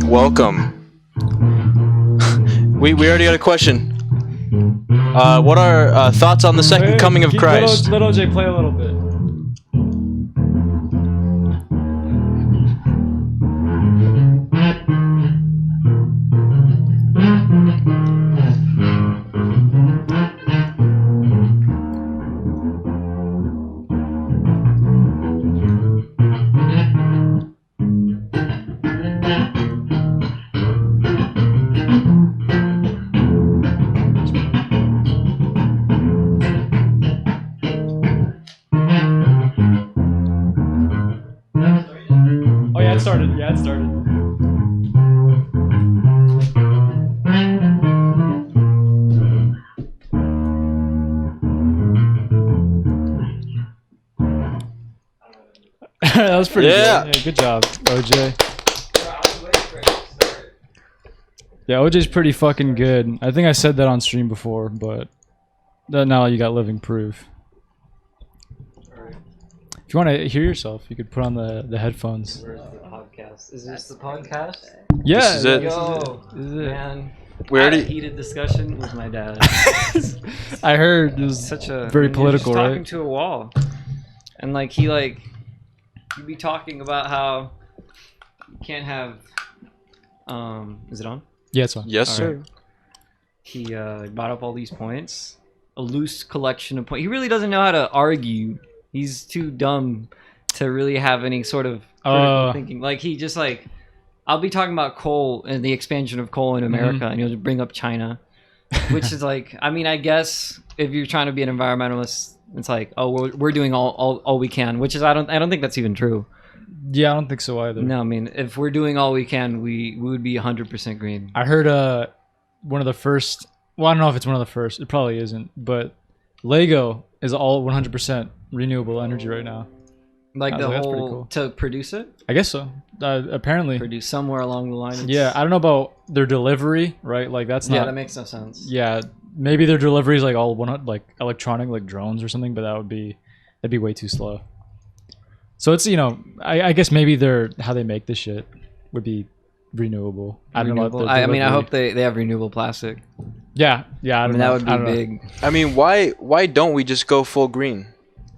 Welcome. we already got a question. What are thoughts on the second coming of Christ? Let OJ play a little bit. It started. That was pretty good. Yeah, good job, OJ. Yeah, OJ's pretty fucking good. I think I said that on stream before, but now you got living proof. If you want to hear yourself, you could put on the headphones. Where's the podcast? Is this the podcast? Yeah, this is it. Yo, this is it. Man, We I had already a heated discussion with my dad. I heard it was Such a very political, just right? talking to a wall, and he'd be talking about how you can't have. Is it on? Yeah, it's on. Yes, All sir. right. He brought up all these points, a loose collection of points. He really doesn't know how to argue. He's too dumb to really have any sort of critical thinking. He just I'll be talking about coal and the expansion of coal in America, and he'll just bring up China, which is I guess if you're trying to be an environmentalist, it's we're doing all we can, which is I don't think that's even true. Yeah, I don't think so either. No, I mean if we're doing all we can, we would be 100% green. I heard one of the first. Well, I don't know if it's one of the first. It probably isn't, but Lego is all 100% renewable energy right now. The that's whole pretty cool. To produce it. I guess so. Apparently. Produce somewhere along the line. Yeah, I don't know about their delivery, right? That's not. Yeah, that makes no sense. Yeah, maybe their delivery is all electronic, like drones or something, but that'd be way too slow. So it's I guess maybe how they make this shit would be renewable. I don't know about their delivery. I hope they have renewable plastic. Yeah. I don't know. That would be big. I mean, why don't we just go full green?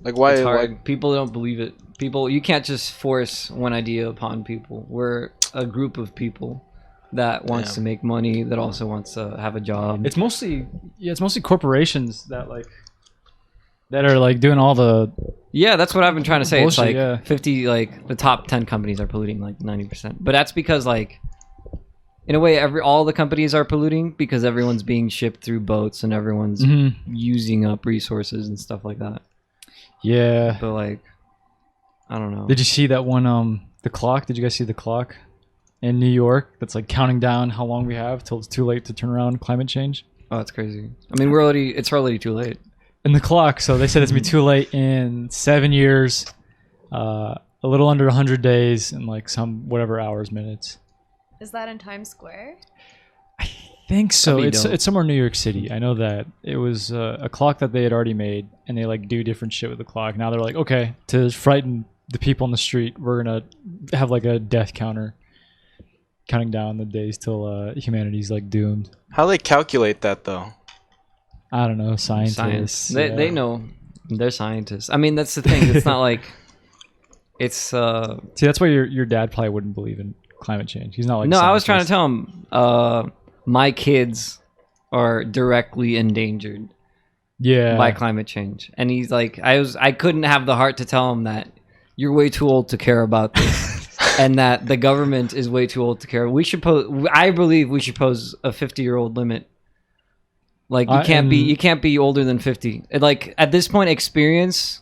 Why? It's hard. People don't believe it. You can't just force one idea upon people. We're a group of people that wants to make money, that also wants to have a job. It's mostly corporations that are doing all the. Yeah, that's what I've been trying to say. Bullshit, it's 50, the top 10 companies are polluting 90%. But that's because in a way, all the companies are polluting because everyone's being shipped through boats and everyone's using up resources and stuff like that. Yeah. But I don't know. Did you see that one? The clock. Did you guys see the clock in New York? That's counting down how long we have till it's too late to turn around climate change. Oh, that's crazy. I mean, it's already too late. In the clock, so they said it's gonna be too late in 7 years, a little under 100 days, and some whatever hours, minutes. Is that in Times Square? I think so. It's somewhere in New York City. I know that it was a clock that they had already made, and they do different shit with the clock. Now they're okay, to frighten the people on the street, we're gonna have a death counter, counting down the days till humanity's doomed. How they calculate that though? I don't know. Scientists. They know. They're scientists. I mean, that's the thing. It's not it's. See, that's why your dad probably wouldn't believe in climate change. He's not No, I was trying to tell him. My kids are directly endangered. Yeah. By climate change, and he's I couldn't have the heart to tell him that you're way too old to care about this, and that the government is way too old to care. I believe we should pose a 50-year-old limit. You can't be older than 50. At this point, experience,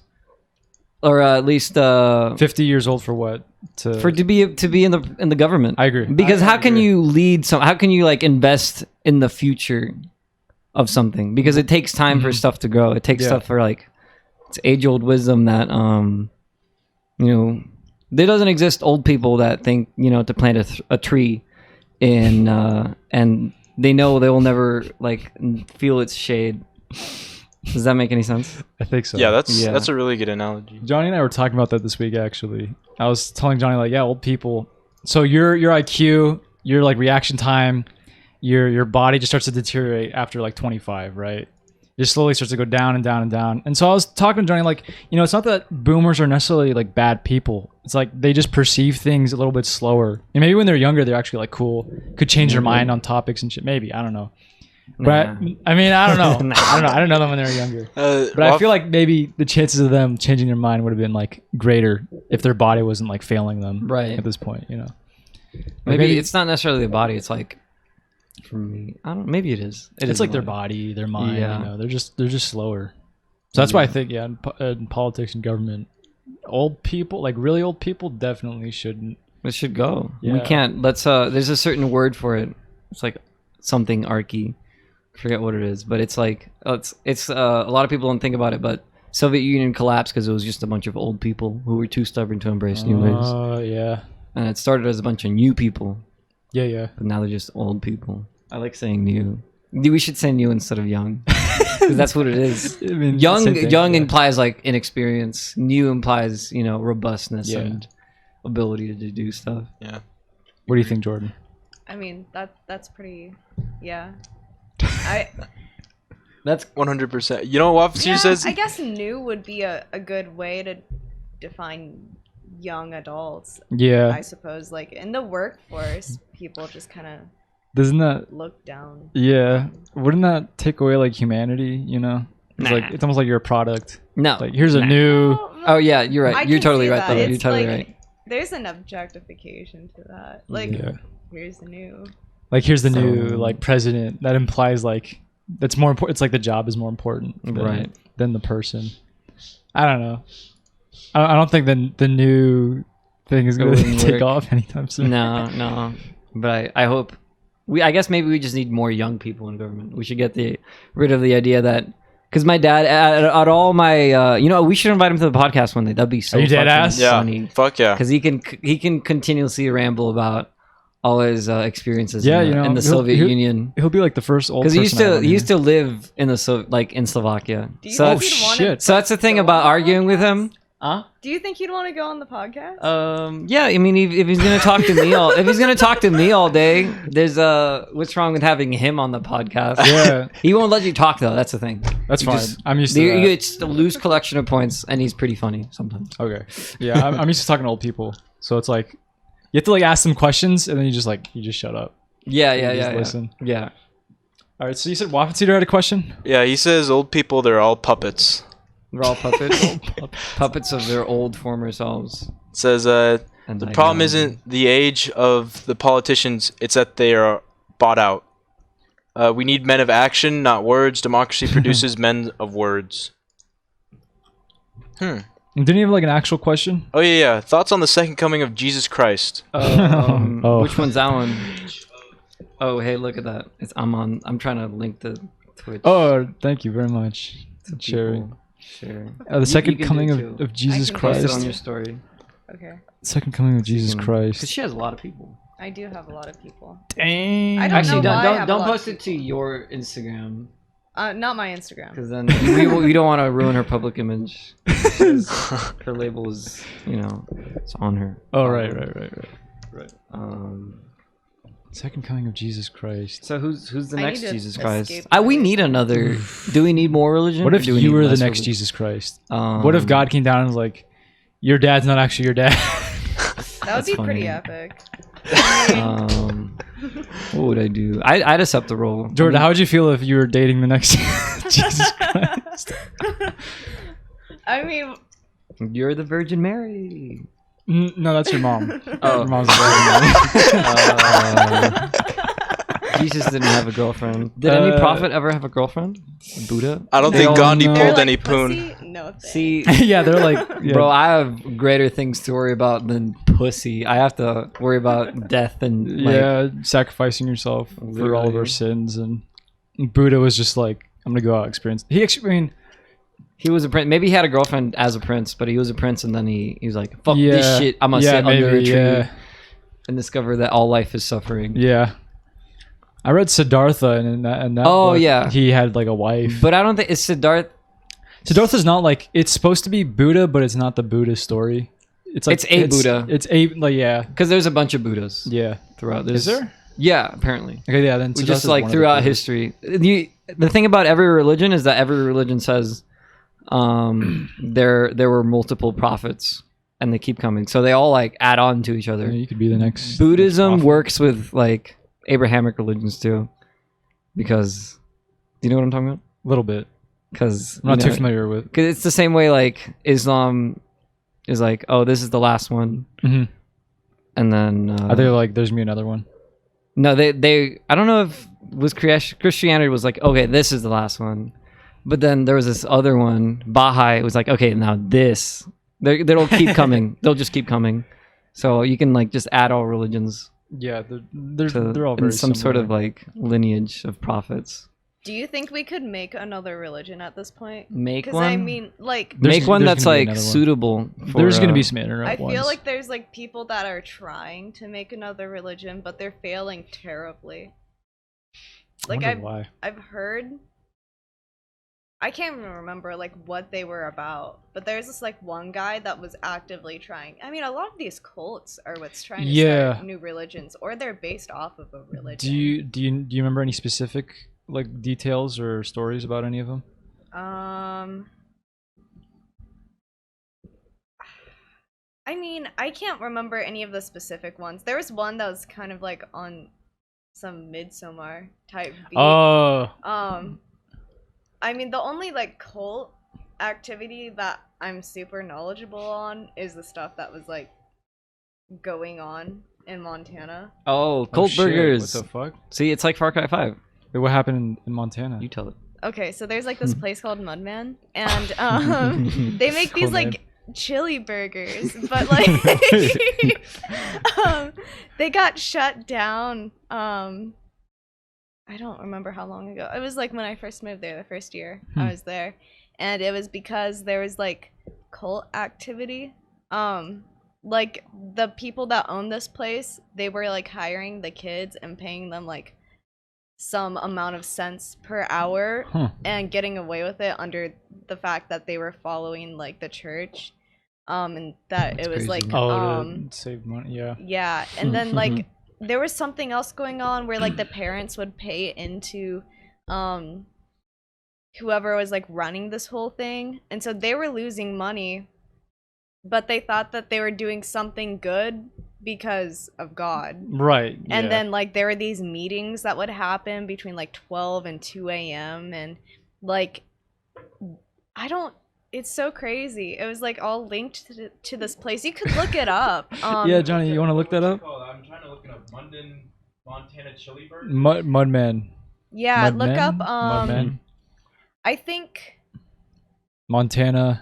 or at least 50 years old for what? to be in the government. I agree. Because I how can agree. you lead how can you like invest in the future of something? Because it takes time for stuff to grow. It takes stuff for like it's age-old wisdom that there doesn't exist old people that think to plant a tree and they know they will never like feel its shade. Does that make any sense? I think so. Yeah, that's a really good analogy. Johnny and I were talking about that this week, actually. I was telling Johnny, like, yeah, old people. So your IQ, your like reaction time, your body just starts to deteriorate after like 25, right? It just slowly starts to go down and down and down. And so I was talking to Johnny, like, it's not that boomers are necessarily like bad people. It's like they just perceive things a little bit slower. And maybe when they're younger, they're actually like cool, could change their mind on topics and shit. Maybe, I don't know. But I mean, I don't know. I don't know them when they were younger. But I feel like maybe the chances of them changing their mind would have been like greater if their body wasn't like failing them at this point. Maybe it's not necessarily the body. It's like for me, I don't. Maybe it is. It's like their body, their mind. Yeah. They're just slower. So that's why I think in politics and government, old people, like really old people, definitely shouldn't. It should go. Yeah. We can't. There's a certain word for it. It's like something archy. Forget what it is, but it's like it's a lot of people don't think about it, but Soviet Union collapsed because it was just a bunch of old people who were too stubborn to embrace new ways. Oh yeah. And it started as a bunch of new people. Yeah. But now they're just old people. I like saying new. We should say new instead of young, because that's what it is. I mean, young implies like inexperience. New implies robustness and ability to do stuff. Yeah. What do you think, Jordan? I mean, that's pretty. Yeah. That's 100%. You know what Officer says? I guess new would be a good way to define young adults. Yeah. I suppose, like in the workforce, people just kind of doesn't that look down. Yeah. Wouldn't that take away like humanity? It's like it's almost like you're a product. No. Like here's a new. Oh yeah, you're right. You're totally right. Though It's you're totally like, right. There's an objectification to that. Like here's the new. Like here's the new like president. That implies like that's more important. It's like the job is more important than the person. I don't know. I don't think the new thing is going to take off anytime soon. No. But I hope I guess maybe we just need more young people in government. We should get rid of the idea that because my dad at all my we should invite him to the podcast one day. That'd be so. Are you dead ass? Funny. Yeah. Fuck yeah. Because he can continuously ramble about all his experiences in the Soviet Union. He'll be like the first old. Because he used to live in in Slovakia. So that's the thing about arguing with him. Do you think he'd want to go on the podcast? Yeah. I mean, if he's gonna talk to me all day, there's what's wrong with having him on the podcast? Yeah. He won't let you talk though. That's the thing. That's fine. I'm used to that. It's a loose collection of points, and he's pretty funny sometimes. Okay. Yeah, I'm used to talking to old people, so it's like you have to like ask them questions, and then you just shut up. Yeah. Listen. Yeah. All right. So you said Waffenseater had a question. Yeah, he says old people, they're all puppets. They're all puppets. Puppets of their old former selves. It says the problem isn't the age of the politicians, it's that they are bought out. We need men of action, not words. Democracy produces men of words. Didn't you have like an actual question? Oh yeah. Thoughts on the second coming of Jesus Christ? Which one's that one? Oh hey, look at that. I'm trying to link the Twitch. Oh, thank you very much. Sharing. Sure. The second coming of Jesus Christ. Post it on your story. Okay. Second coming of Jesus Christ. Because she has a lot of people. I do have a lot of people. Dang. Actually, don't post it to your Instagram. Not my Instagram. Because then we don't want to ruin her public image. Her label is, it's on her. Oh right. Second coming of Jesus Christ. So who's the next Jesus Christ? escape We need another. Do we need more religion? What if or do we you need were the less next religion? Jesus Christ? What if God came down and was like, your dad's not actually your dad? That would be funny. pretty epic. What would I do? I'd accept the role. Jordan, how would you feel if you were dating the next Jesus Christ? I mean, You're the Virgin Mary. No, that's your mom. Oh. Your mom's a Jesus didn't have a girlfriend. Did any prophet ever have a girlfriend? Buddha? I don't think Gandhi pulled any poon. No. no thing. See, Yeah, they're like, yeah. bro, I have greater things to worry about than pussy. I have to worry about death and like, sacrificing yourself for all of our sins. And Buddha was just like, I'm gonna go out and experience. He was a prince. Maybe he had a girlfriend as a prince, but he was a prince, and then he was like, "Fuck this shit. I'm gonna sit under a tree and discover that all life is suffering." Yeah, I read Siddhartha, and in that book, he had like a wife. But I don't think it's Siddhartha. Siddhartha's not like, it's supposed to be Buddha, but it's not the Buddha story. It's like Buddha. It's a like because there's a bunch of Buddhas. Yeah, throughout. Is there? Yeah, apparently. Okay, yeah. Then just like throughout history. The thing about every religion is that every religion says there were multiple prophets and they keep coming, so they all like add on to each other. Yeah, you could be the next. Buddhism works with like Abrahamic religions too, because do you know what I'm talking about? A little bit, because I'm not too familiar with. Because it's the same way like Islam is like, oh, this is the last one, and then are they like, there's me another one? No, they I don't know if Christianity was like, okay, this is the last one. But then there was this other one, Baha'i, was like, okay, now this. They'll keep coming. They'll just keep coming. So you can like just add all religions. Yeah, they're all very some similar. sort of like lineage of prophets. Do you think we could make another religion at this point? Make one? Because I mean, like... Make one that's like suitable for... There's going to be some internet ones. I feel like there's like people that are trying to make another religion, but they're failing terribly. Like I've heard... I can't even remember like what they were about, but there's this like one guy that was actively trying. I mean, a lot of these cults are what's trying to start new religions, or they're based off of a religion. Do you remember any specific like details or stories about any of them? I mean, I can't remember any of the specific ones. There was one that was kind of like on some Midsommar type beat. Oh. I mean, the only like cult activity that I'm super knowledgeable on is the stuff that was like going on in Montana. Oh, cult burgers. What the fuck? See, it's like Far Cry 5. Wait, what happened in Montana? You tell it. Okay, so there's like this place called Mudman, and they make these like chili burgers, but like they got shut down. I don't remember how long ago. It was like when I first moved there, the first year I was there. And it was because there was like cult activity. Like the people that own this place, they were like hiring the kids and paying them like some amount of cents per hour and getting away with it under the fact that they were following like the church. And that That's it was crazy. like to save money, yeah. Yeah, and then like there was something else going on where like the parents would pay into whoever was like running this whole thing, and so they were losing money, but they thought that they were doing something good because of God. Right. And then like there were these meetings that would happen between like 12 and 2 a.m. and like it's so crazy. It was like all linked to this place. You could look it up. Yeah, Johnny, you want to look that up? I'm trying to look it up. Montana chili burger. Mudman. Yeah, look up. Mudman. I think Montana.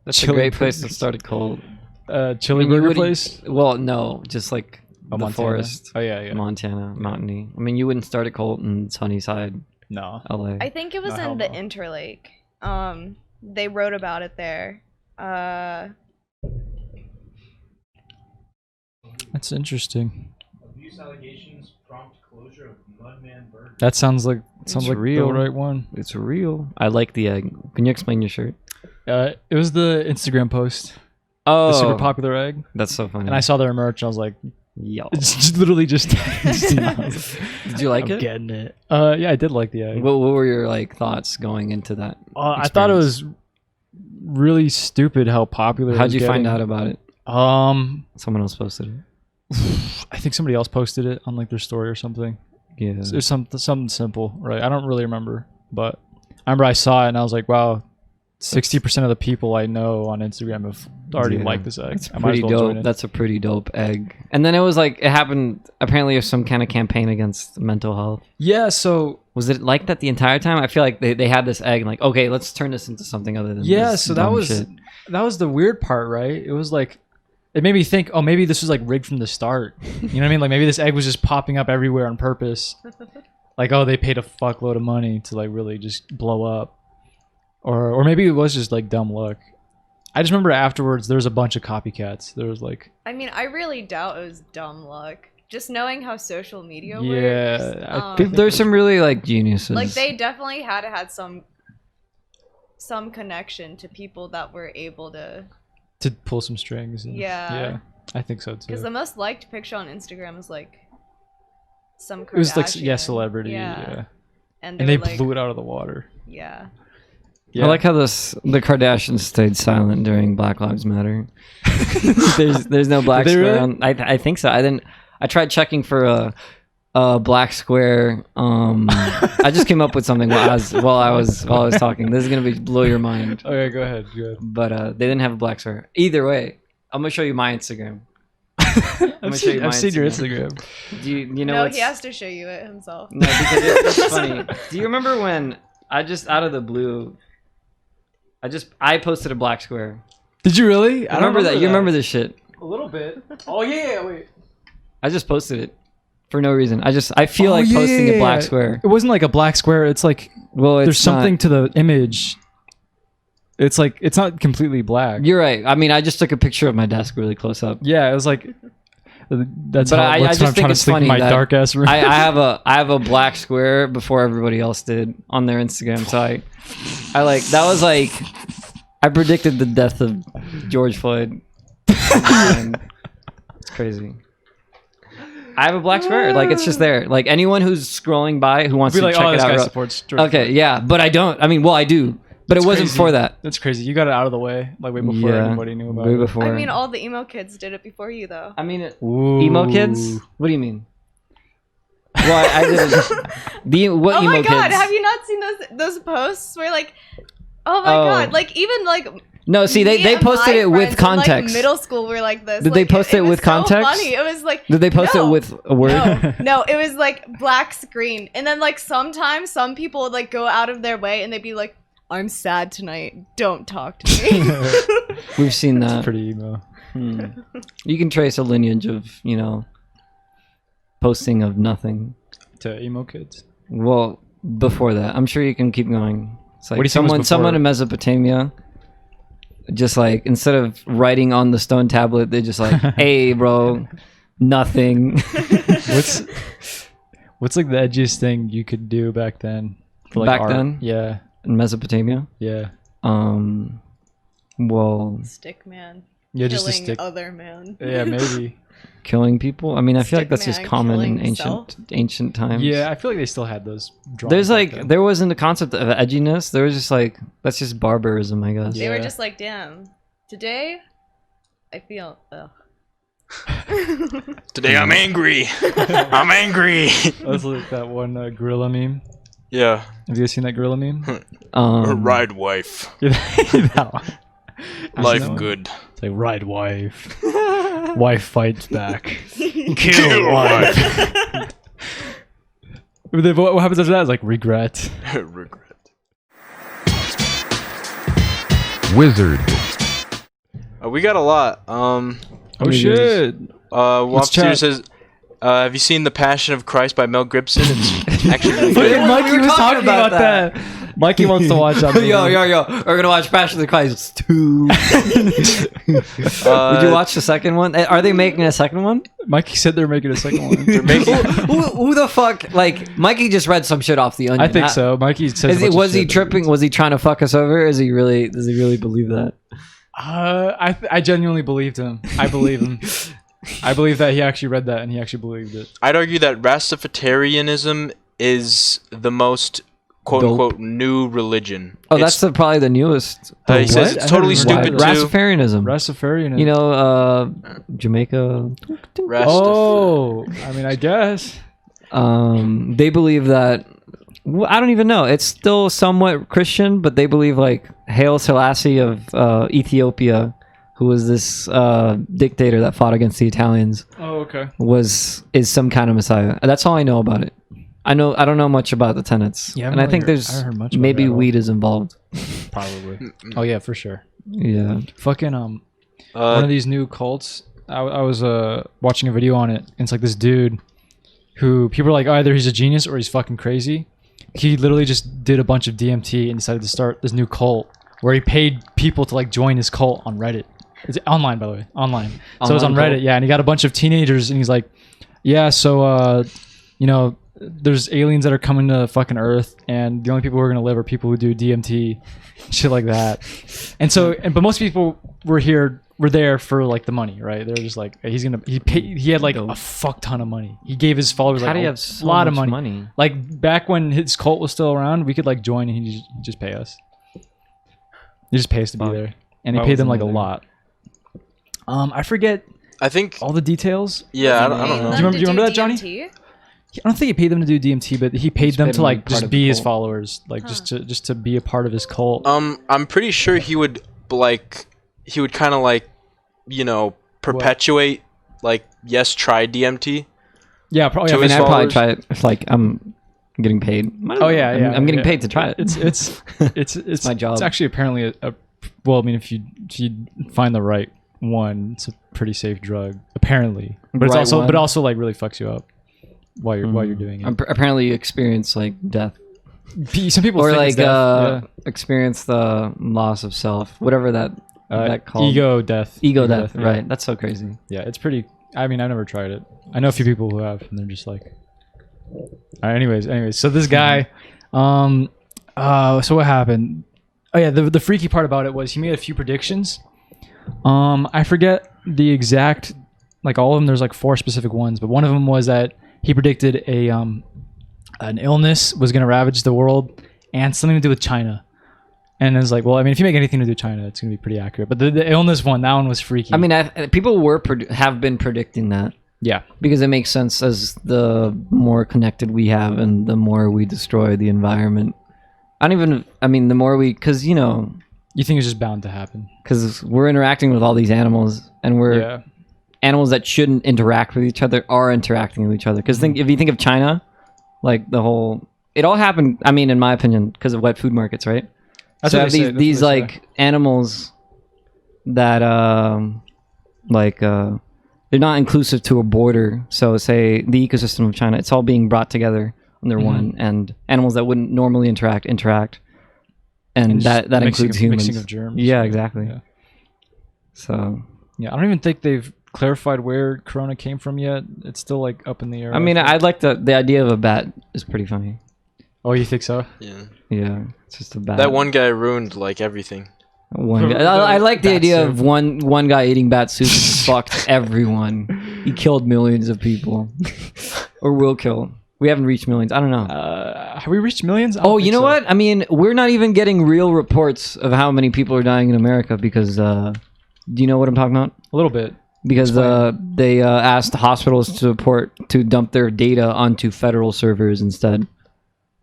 That's a great place to start a cult. Chili burger place? Well, no, just like the Montana. forest. Oh yeah, Montana, mountainy. I mean, you wouldn't start a cult in Sunnyside. No. LA. I think it was in the Interlake. They wrote about it there. That's interesting. Abuse allegations prompt closure of Mudman Burger. That sounds like real. The right one. It's real. I like the egg. Can you explain your shirt? It was the Instagram post. Oh, the super popular egg. That's so funny. And I saw their merch. And I was like, yo, it's literally just. Did you like it? Getting it. Yeah, I did like the egg. What were your like thoughts going into that? I thought it was really stupid how popular. How'd you find out about it? Someone else posted it. I think somebody else posted it on like their story or something. Yeah, it was something simple, right? I don't really remember, but I remember I saw it and I was like, wow, 60% of the people I know on Instagram have already liked this egg. That's pretty dope. That's a pretty dope egg. And then it was like, it happened, apparently there's some kind of campaign against mental health. Yeah, so... Was it like that the entire time? I feel like they had this egg and like, okay, let's turn this into something other than this so that was shit. That was the weird part, right? It was like, it made me think, oh, maybe this was like rigged from the start. You know what I mean? Like maybe this egg was just popping up everywhere on purpose. Like, oh, they paid a fuckload of money to like really just blow up. Or maybe it was just like dumb luck. I just remember afterwards there was a bunch of copycats. There was like... I mean, I really doubt it was dumb luck. Just knowing how social media works. Yeah. There's some really like geniuses. Like they definitely had some connection to people that were able to pull some strings. Yeah. I think so too. Because the most liked picture on Instagram is like some Kardashian. It was like celebrity. Yeah. And they like, blew it out of the water. Yeah. I like how the Kardashians stayed silent during Black Lives Matter. there's no black square. Really? I think so. I tried checking for a black square. I just came up with something while I was talking. This is gonna blow your mind. Okay, go ahead. But they didn't have a black square. Either way, I'm gonna show you my Instagram. I've seen your Instagram. Do you know? No, he has to show you it himself. No, because it's funny. Do you remember when I just out of the blue? I posted a black square. Did you really? I remember that. You remember this shit? A little bit. Oh yeah, wait. I just posted it for no reason. I feel like posting a black square. It wasn't like a black square. It's like there's something to the image. It's like it's not completely black. You're right. I mean, I just took a picture of my desk really close up. Yeah, it was like that's but how I just I'm trying to sleep in my dark ass room. I have a black square before everybody else did on their Instagram. So I like that was like I predicted the death of George Floyd. It's crazy. I have a black square. Like it's just there. Like anyone who's scrolling by who wants to check it out. Supports George okay, Floyd. Yeah, but I don't. I mean, well, I do, but it wasn't for that. That's crazy. You got it out of the way, like way before anybody knew about way it. Before. I mean, all the emo kids did it before you, though. I mean, emo kids. What do you mean? Well, I didn't. What emo kids? Oh my god! Have you not seen those posts where like, oh my god, like even like. No, see, they posted it with context. In, like, middle school were like this. Did they post it with context? So funny. It was like. Did they post it with a word? No, it was like black screen, and then like sometimes some people would like go out of their way and they'd be like, "I'm sad tonight. Don't talk to me." We've seen that. It's pretty emo. You can trace a lineage of posting of nothing to emo kids. Well, before that, I'm sure you can keep going. It's like what do you think someone in Mesopotamia. Just like instead of writing on the stone tablet, they're just like, "Hey, bro, nothing." What's like the edgiest thing you could do back then? For like back art? then, yeah, in Mesopotamia, yeah. Well, stick man. Yeah, killing just a stick. Other man. Yeah, maybe. Killing people. I mean, I feel like that's just common in himself? ancient times. Yeah, I feel like they still had those. There's like there wasn't the concept of edginess. There was just like that's just barbarism, I guess. They were just like, damn. Today, I feel. Ugh. Today I'm angry. I'm angry. That's like that one gorilla meme. Yeah. Have you guys seen that gorilla meme? Ride wife. That one. Life good. It's like ride wife. Wife fights back. Kill wife. What happens after that? It's like regret. Regret. Wizard. We got a lot. Oh shit. Wapster says, have you seen The Passion of Christ by Mel Gibson? It's actually really good. Mikey was talking about that. Mikey wants to watch that movie. Yo. We're gonna watch Passion of the Christ 2. Did you watch the second one? Are they making a second one? Mikey said they're making a second one. They're making who the fuck? Like, Mikey just read some shit off the Onion. I think so. Mikey says. Was he tripping? Was he trying to fuck us over? Does he really believe that? I genuinely believed him. I believe him. I believe that he actually read that and he actually believed it. I'd argue that Rastafarianism is the most quote-unquote new religion. Oh, that's probably the newest. He says it's totally stupid too. Rastafarianism. You know, Jamaica. Oh, I mean, I guess. They believe that Well, I don't even know. It's still somewhat Christian, but they believe like Haile Selassie of Ethiopia, who was this dictator that fought against the Italians. Oh, okay. Is some kind of messiah. That's all I know about it. I don't know much about the tenets. Yeah, and I think there's maybe weed is involved. Probably. Oh yeah, for sure. Yeah. Fucking one of these new cults. I was watching a video on it, and it's like this dude who people are like, either he's a genius or he's fucking crazy. He literally just did a bunch of DMT and decided to start this new cult where he paid people to like join his cult on Reddit. It's online, by the way, online. So it was on Reddit, yeah, and he got a bunch of teenagers, and he's like, yeah, so you know, there's aliens that are coming to fucking Earth, and the only people who are gonna live are people who do DMT, shit like that. And so, but most people were there for like the money, right? They're just like, he had like a fuck ton of money. He gave his followers like a lot of money. Like back when his cult was still around, we could like join and he'd just pay us. He just pays to be there, and he paid them like a lot. I forget. I think all the details. Yeah, I don't know. Do you remember that, Johnny? I don't think he paid them to do DMT, but he paid them to like just be his followers, like just to be a part of his cult. I'm pretty sure he would kind of like, you know, perpetuate like try DMT. Yeah, probably. I mean, I'd probably try it. It's like I'm getting paid. Oh yeah, I'm getting paid to try it. It's my job. It's actually apparently well, I mean, if you find the right one, it's a pretty safe drug apparently, but it's also like really fucks you up while you're doing it. Apparently you experience like death. Some people or think like experience the loss of self, whatever that called. Ego death, right? Yeah. That's so crazy. Yeah, it's pretty. I mean, I've never tried it. I know a few people who have, and they're just like, all right, anyways, so this guy, so what happened? Oh yeah, the freaky part about it was he made a few predictions. I forget the exact, like all of them. There's like 4 specific ones, but one of them was that he predicted an illness was going to ravage the world and something to do with China. And it's like, well, I mean, if you make anything to do with China, it's going to be pretty accurate. But the illness one, that one was freaky. I mean, people have been predicting that. Yeah, because it makes sense as the more connected we have and the more we destroy the environment. The more because, you know... You think it's just bound to happen? Because we're interacting with all these animals, and we're animals that shouldn't interact with each other are interacting with each other. Because if you think of China, like it all happened, I mean, in my opinion, because of wet food markets, right? That's so what these like animals that they're not inclusive to a border. So say the ecosystem of China, it's all being brought together under one, and animals that wouldn't normally interact, and that includes humans. Mixing of germs. Yeah, exactly. Yeah. So yeah, I don't even think they've clarified where Corona came from yet. It's still like up in the air. I mean, I'd like the idea of a bat is pretty funny. Oh, you think so? Yeah, it's just a bat. That one guy ruined like everything. One guy. I like the idea of one guy eating bat soup. Fucked everyone. He killed millions of people, or will kill. We haven't reached millions. I don't know. Have we reached millions? Oh, you know what? I mean, we're not even getting real reports of how many people are dying in America because. Do you know what I'm talking about? A little bit. Because they asked the hospitals to dump their data onto federal servers instead.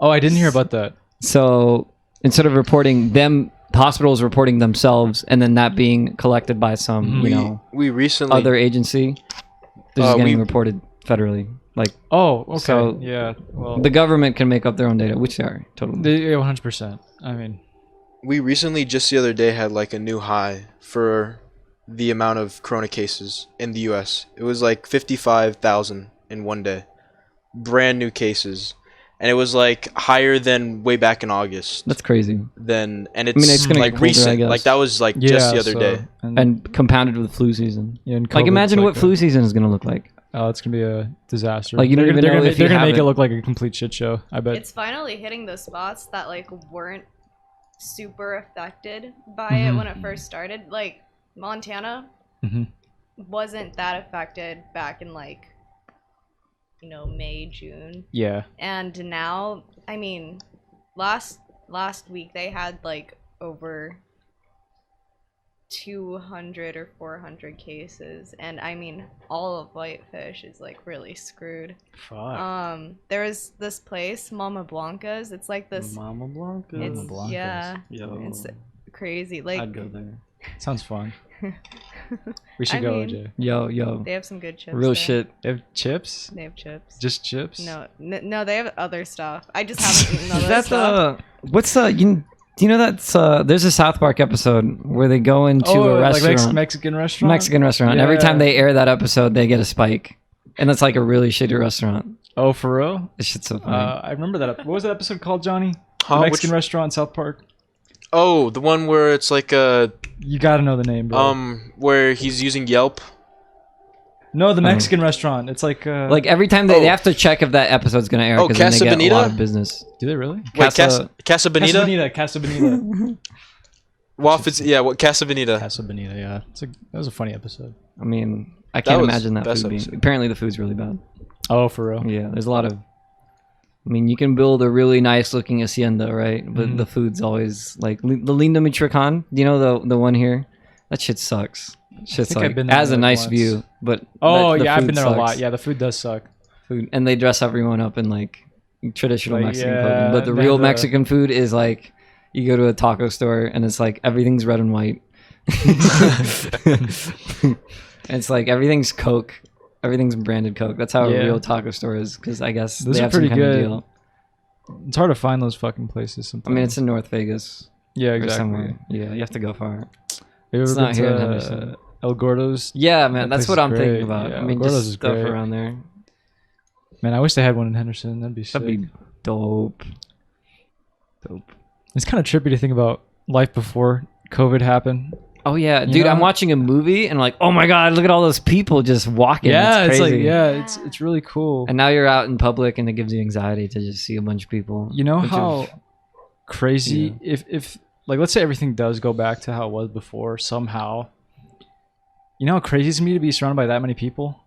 Oh, I didn't hear about that. So instead of reporting them, the hospitals reporting themselves, and then that being collected by some, we recently other agency, this is getting reported federally. Like, oh, okay, so yeah. Well, the government can make up their own data, which they are totally. 100%. I mean, we recently just the other day had like a new high for the amount of corona cases in the U.S. It was like 55,000 in one day, brand new cases. And it was like higher than way back in August. That's crazy. And it's gonna like get colder, recent. Like that was like just the other day. And compounded with flu season. Yeah, and like imagine what flu season is gonna look like. Oh, it's gonna be a disaster. Like they're gonna make it look like a complete shit show. I bet. It's finally hitting those spots that like weren't super affected by it when it first started. Like Montana wasn't that affected back in like May, June. Yeah. And now, I mean, last week they had like over 200 or 400 cases, and I mean all of Whitefish is like really screwed. Fuck. There was this place, Mama Blanca's. It's like this. Mama Blanca. It's, yeah, Yo. it's crazy. Like I'd go there. Sounds fun. We should I go, mean- Jay. Yo. they have some good chips. Real there. shit. They have chips? They have chips. Just chips? No, they have other stuff. I just haven't eaten other Is that stuff. what's do you know that's there's a South Park episode where they go into a restaurant, like Mexican restaurant. Mexican restaurant. Yeah. Every time they air that episode, they get a spike, and it's like a really shitty restaurant. Oh, for real? This shit's so funny. I remember that. What was that episode called, Johnny? Huh? The Mexican Which- restaurant in South Park. Oh, the one where it's like You gotta know the name, bro. where he's using Yelp. No, the Mexican restaurant. It's like like every time they have to check if that episode's gonna air Oh, because then they Casa get Bonita? a lot of business. do they really? Wait, Casa- Casa Bonita? Casa Bonita. Well, if it's Casa Bonita. Casa Bonita, yeah. That was a funny episode. I mean, I can't was imagine that best food being. episode. Apparently, the food's really bad. Oh, for real? Yeah, there's a lot of. I mean, you can build a really nice looking hacienda, right? But the food's always like the Linda Michoacan. Do you know the one here? That shit sucks. Shit's think I've like been there has a like nice once. view, but Oh, the yeah, I've food been there sucks. a lot. Yeah, the food does suck. Food, and they dress everyone up in like traditional Like, Mexican yeah, clothing. But the they real have the- Mexican food is like you go to a taco store and it's like everything's red and white. It's like everything's Coke, everything's branded Coke. That's how Yeah. a real taco store is. Because I guess Those they are have some pretty kind of good. deal. It's hard to find those fucking places I sometimes. mean, it's in North Vegas yeah, or exactly. somewhere. Yeah, you have to go far. Have you It's ever not been here in to Henderson. El Gordo's? Yeah, man, That that's place what is I'm thinking great. about. Yeah, I mean, Gordo's just is stuff great. around there. Man, I wish they had one in Henderson. That'd be sick. That'd be dope. Dope. It's kind of trippy to think about life before COVID happened. Oh yeah, You dude! know? I'm watching a movie and like, oh my god, look at all those people just walking. Yeah, it's it's like crazy. it's really cool. And now you're out in public and it gives you anxiety to just see a bunch of people. You know Which how is- crazy if like let's say everything does go back to how it was before somehow. You know how crazy it's me to be surrounded by that many people.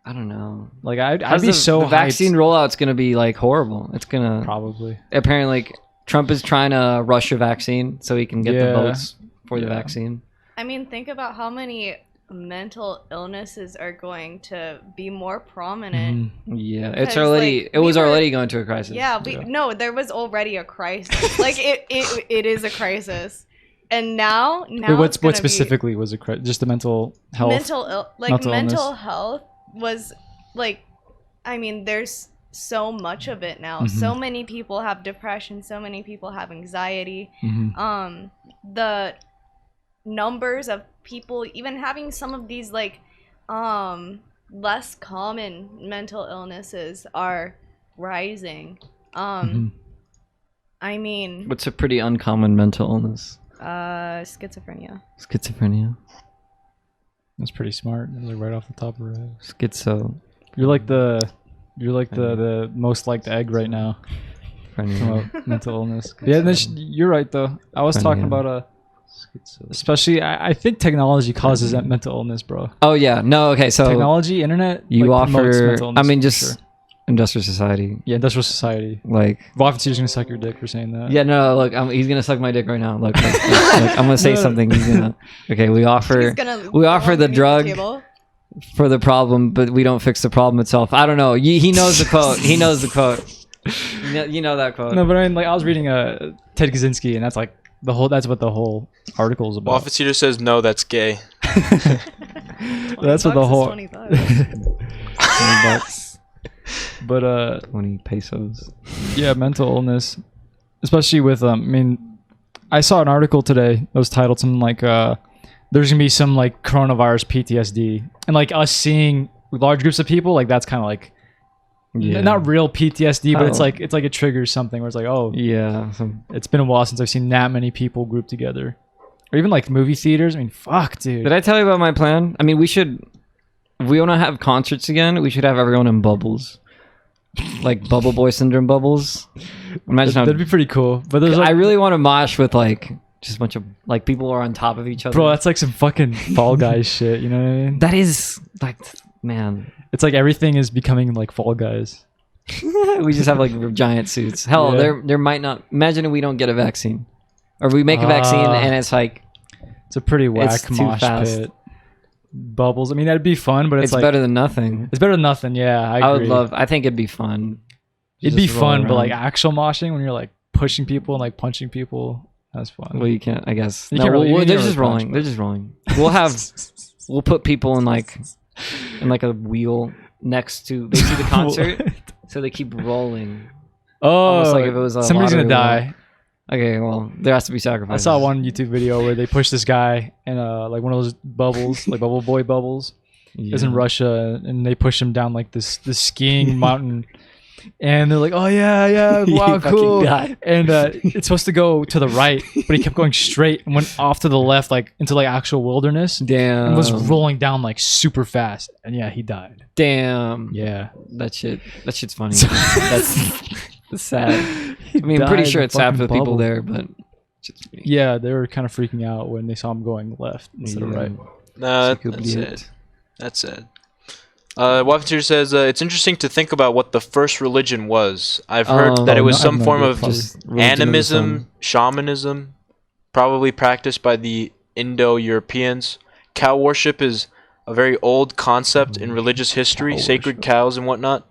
I don't know. Like I'd How's be so the vaccine hyped. rollout's gonna be like horrible. It's gonna Probably. apparently like Trump is trying to rush a vaccine so he can get the Yeah. votes for the Yeah. vaccine. I mean, think about how many mental illnesses are going to be more prominent. Yeah, it's Because, already like, it was we were- already going to a crisis. Yeah, no, there was already a crisis. Like it is a crisis, and now Wait, it's what gonna be specifically was it? Just the mental health. mental mental illness? health was like, I mean, there's so much of it now. Mhm. So many people have depression. So many people have anxiety. Mhm. The numbers of people even having some of these like less common mental illnesses are rising. Mhm. I mean, What's a pretty uncommon mental illness? schizophrenia. Schizophrenia. That's pretty smart. Like right off the top of our head. Schizo. You're like the most liked egg right now. About mental illness. Yeah, and then you're right though. I was talking about especially I think technology causes that mental illness, bro. Oh yeah, no, okay, so Technology, internet, you like, promotes offer. mental I illness mean, for just sure. industrial society, Yeah, industrial society. like. Volunteer's gonna suck your dick for saying that. Yeah, no, look, he's gonna suck my dick right now. Look, I'm gonna say something. He's gonna. Okay, we He's offer gonna we offer the underneath drug table. for the problem, but we don't fix the problem itself. I don't know. He knows the quote. He knows the quote. You know that quote. No, but I mean, like I was reading Ted Kaczynski, and that's like the whole. That's what the whole article is about. Office Eater says no, that's gay. That's what the $20 is whole. $20. $20, But 20 pesos. yeah, mental illness, especially with I mean, I saw an article today that was titled something like there's gonna be some like coronavirus PTSD, and like us seeing large groups of people, like that's kind of like not real PTSD, but it's Oh. like it triggers something where it's like, oh, Yeah. it's been a while since I've seen that many people grouped together, or even like movie theaters. I mean, fuck, dude. Did I tell you about my plan? I mean, we should. If we want to have concerts again, we should have everyone in bubbles, like Bubble Boy Syndrome bubbles. Imagine how. That'd be pretty cool. But there's I like, really want to mosh with like just a bunch of like people who are on top of each other. bro, that's like some fucking Fall Guys shit. You know what I mean? That is like, man. It's like everything is becoming like Fall Guys. We just have like giant suits. Hell, Yeah. there might not. Imagine if we don't get a vaccine, or we make a vaccine and it's like It's a pretty whack It's too mosh fast. pit. Bubbles. I mean, that'd be fun, but it's like better than nothing. it's better than nothing. Yeah, I agree. I think it'd be fun. It'd be Just roll fun, but like around. actual moshing when you're like pushing people and like punching people, that's fun. Well, you can't. I guess. You No, can't really- you they're can't just really punch, rolling. They're just rolling. We'll put people in like a wheel next to. They see the concert, so they keep rolling. Oh, Almost like if it was a somebody's gonna lottery die. Okay, well, there has to be I sacrifices. saw one YouTube video where they pushed this guy in like one of those bubbles, like bubble boy bubbles. It was in Russia, and they pushed him down like this skiing mountain. And they're like, "Oh yeah, wow, fucking cool." died. And it's supposed to go to the right, but he kept going straight and went off to the left, like into like actual wilderness, Damn. and was rolling down like super fast. And yeah, he died. Damn. Yeah, That shit's funny. that's sad. I mean, I'm pretty died sure in it's sad fucking for the people bubble. there, but shit's funny. yeah, they were kind of freaking out when they saw him going left instead of Yeah. right. Nah, Could that's be it. That's it. Waffeteer says it's interesting to think about what the first religion was. I've heard that it was no, I have some no form idea. of Just religion of the animism, sun. shamanism, probably practiced by the Indo-Europeans. Cow worship is a very old concept in religious history, Cow sacred worship. cows and whatnot.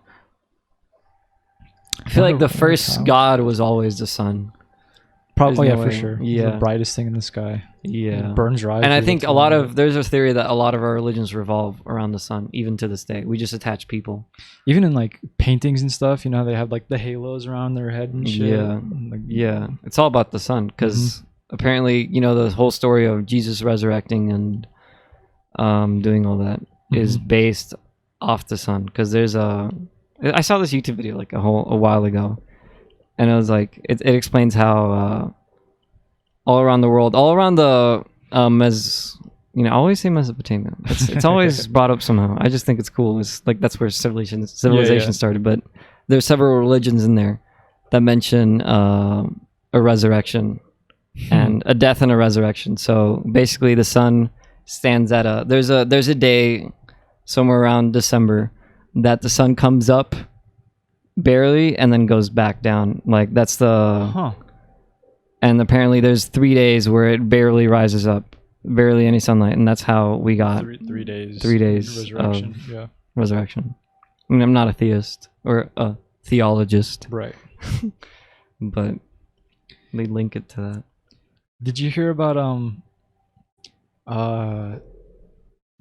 I feel like the Wonder- first cows. god was always the sun. Probably, There's yeah, no for way. sure. It's Yeah. the brightest thing in the sky. Yeah. It burns your eyes. And I with think it, a lot too. of there's a theory that a lot of our religions revolve around the sun, even to this day. We just attach people. even in like paintings and stuff, you know how they have like the halos around their head and shit. Yeah. And, like, Yeah, it's all about the sun because apparently, the whole story of Jesus resurrecting and doing all that is based off the sun. Because I saw this YouTube video like a while ago, and it was like it explains how all around the world, all around the I always say Mesopotamia. It's always brought up somehow. I just think it's cool. It's like that's where civilization started. But there's several religions in there that mention a resurrection and a death and a resurrection. So basically, the sun stands at there's a day somewhere around December that the sun comes up barely and then goes back down. Like that's the and apparently there's 3 days where it barely rises up, barely any sunlight, and that's how we got 3 days. 3 days Resurrection. of Yeah. resurrection. I mean, I'm not a theist or a theologist, Right. but they link it to that. Did you hear about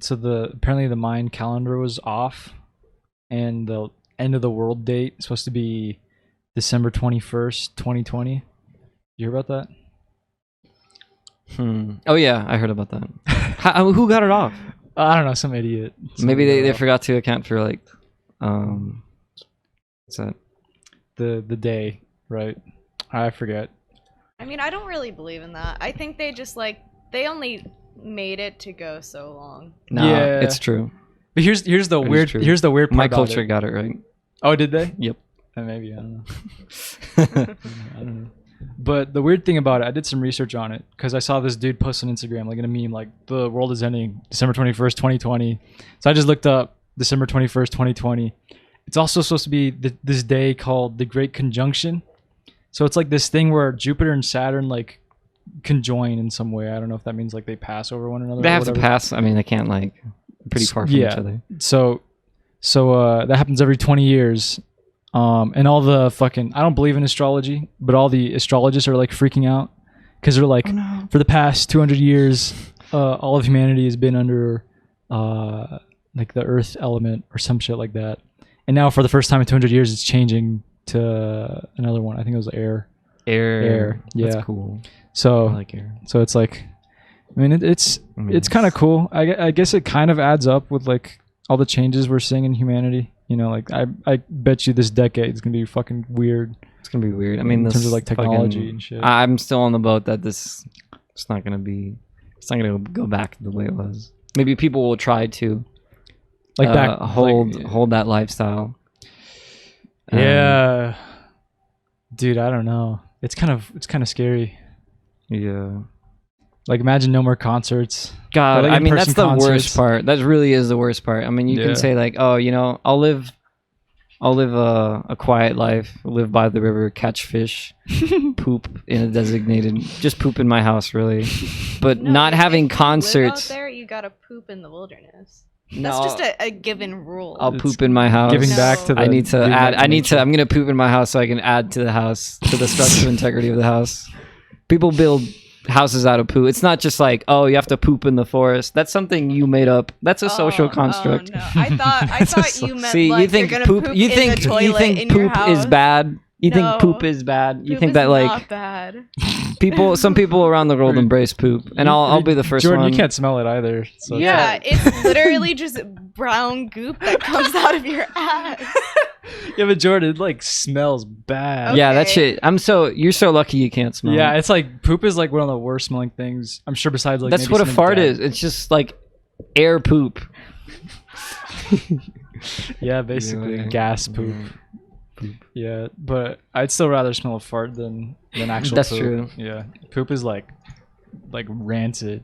so apparently the Mayan calendar was off, and the end of the world date is supposed to be December 21st, 2020. You hear about that? Oh yeah, I heard about that. Who got it off? I don't know, some idiot. Maybe Somebody they got it forgot to account for like, what's that? off. the day, right? I forget. I mean, I don't really believe in that. I think they just they only made it to go so long. No, Yeah. it's true. But here's the It is weird true. here's the weird part My about culture it. got it right. Oh, did they? Yep. Maybe, I don't know. I don't know. But the weird thing about it, I did some research on it because I saw this dude post on Instagram, like in a meme, like the world is ending December 21st, 2020. So I just looked up December 21st, 2020. It's also supposed to be this day called the Great Conjunction. So it's like this thing where Jupiter and Saturn like conjoin in some way. I don't know if that means like they pass over one another. They or have to whatever. pass. I mean, they can't pretty far from each other. So that happens every 20 years. And all the fucking, I don't believe in astrology, but all the astrologists are like freaking out because they're like, for the past 200 years, all of humanity has been under like the earth element or some shit like that. And now for the first time in 200 years, it's changing to another one. I think it was air. Air. Yeah. That's cool. So, I like air. so it's like, I mean, it's kind of cool. I guess it kind of adds up with like all the changes we're seeing in humanity. You know, like I bet you this decade is gonna be fucking weird. It's gonna be weird. I mean, in terms this of like technology fucking- and shit. I'm still on the boat that it's not gonna be. It's not gonna go back to the way it was. Maybe people will try to Like back hold that lifestyle. Yeah, dude, I don't know. It's kind of scary. Yeah. Like imagine no more concerts. God, Or, like, I mean, that's in-person the concerts. worst part. That really is the worst part. I mean, you Yeah. can say like, oh, I'll live I'll live a quiet life, live by the river, catch fish, poop in a designated, just poop in my house, really. But No, not if having you concerts. live out there, you gotta poop in the wilderness. No, That's just a given rule. I'll poop in my house. Giving No. back to the. I need to giving add. back to nature. I'm gonna poop in my house so I can add to the house, to the structural integrity of the house. People build houses out of poo. It's not just like, oh, you have to poop in the forest. That's something you made up. That's a social construct. Oh, no. I thought you meant See, like you think you're gonna poop? You in think the toilet you think in your poop house. is bad? You think No. poop is bad? You Poop think is that like not bad. some people around the world embrace poop, and I'll be the first Jordan, one. you can't smell it either. So Yeah, it's literally just brown goop that comes out of your ass. Yeah, but Jordan, it like smells bad. Yeah, that Okay. shit. You're so lucky you can't smell. Yeah, it. it's like poop is like one of the worst smelling things. I'm sure besides like That's maybe what a something fart dead. is. It's just like air poop. Yeah, basically Yeah. gas poop. Yeah, but I'd still rather smell a fart than actual That's poop. true. Yeah, poop is like rancid,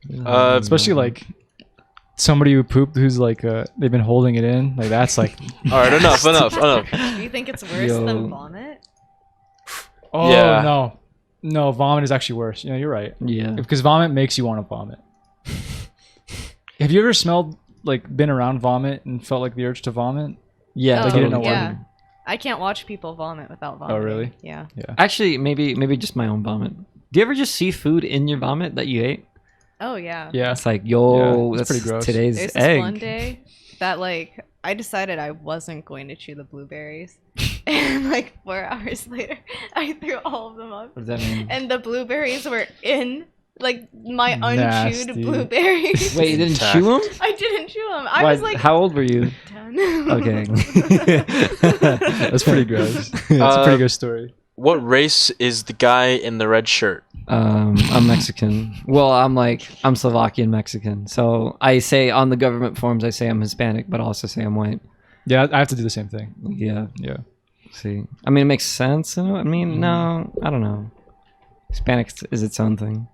you know? Especially like somebody who pooped who's like they've been holding it in. Like that's like All right, enough. Do you think it's worse Yo. than vomit? oh Yeah. no, vomit is actually worse. You know, you're right Yeah. because vomit makes you want to vomit. Have you ever smelled been around vomit and felt like the urge to vomit? Yeah. Like you didn't know what- yeah. I can't watch people vomit without vomiting. Oh, really? Yeah. Actually, maybe just my own vomit. Do you ever just see food in your vomit that you ate? Oh yeah. Yeah. It's like, yo, Yeah, it's that's pretty gross. today's There's this egg. one day that I decided I wasn't going to chew the blueberries, and 4 hours later, I threw all of them up, What does that mean? and the blueberries were in my unchewed Nasty. blueberries. Wait, you didn't Attack. chew them? I didn't chew them. I was like how old were you? 10. Okay. That's pretty gross. That's a pretty good story. What race is the guy in the red shirt? I'm Mexican. Well, I'm Slovakian Mexican. So I say on the government forms, I say I'm Hispanic, but I also say I'm white. Yeah, I have to do the same thing. Yeah. Yeah. See, I mean, it makes sense. I mean, no, I don't know. Hispanic is its own thing.